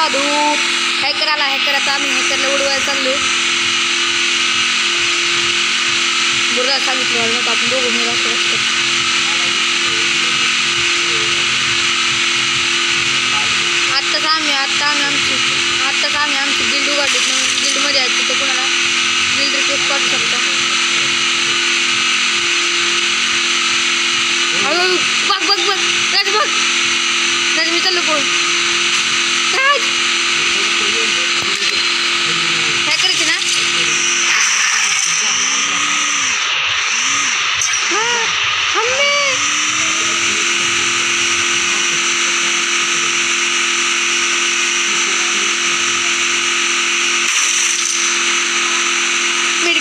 साधू हॅकर आला. हॅकरचा आम्ही हॅकरला उडवायला चाललोय. बरं सांगितलं वाटतं आपण दोघं मिळून असं आत्ताच आम्ही आमची गिल्ड उघडली. गिल्डमध्ये आहेत तिथं कोणाला गिल्ड रिक्वेस्ट पाठवू शकता. हळूहळू बघ राज मी चाललो पळून. राज काय करायची ना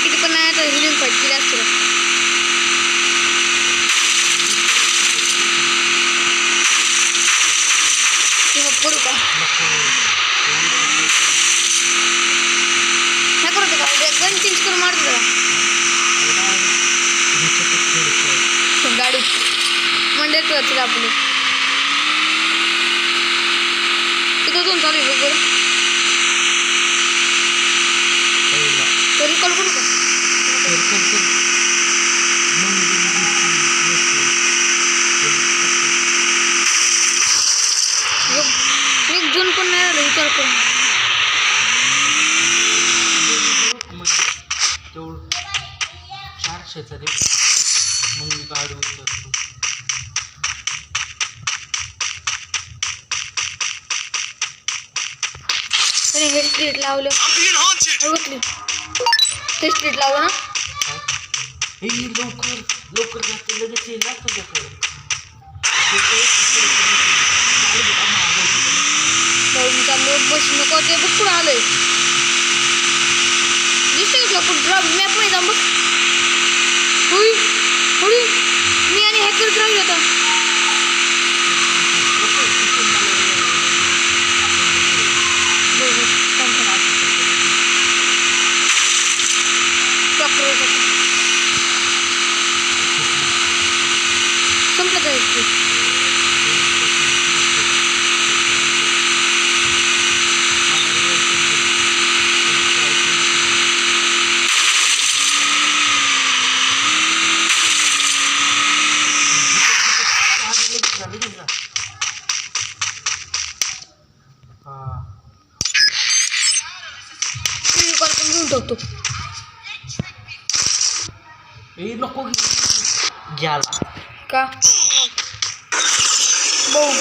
किती पण नाही आता हिलिंग फाईट केली असते. पडू का काय करतो का गन चेंज करून मारतो का गाडी मंडळ आपली तिथं दोन चालू आहे बरोबर. तरी कॉल करू का एक जून पण नाही आलं विचार करून. तेवढं 400चा दे मग मी गाडी उतरतो. हे स्ट्रीट लावलं ते स्ट्रीट लावलं ना. हे लवकर जाते लगेच येईल ना तुझ्याकडे. चाललो बस नको ते बघ कुठं आलंय दिसतं का कुठं ड्रॉप मॅप मध्ये जाऊन बघ. होळी मी आणि हॅकर ड्राईव्ह होता. संपलं काय घेऊन टाकतो. नको घ्यायला का भाऊ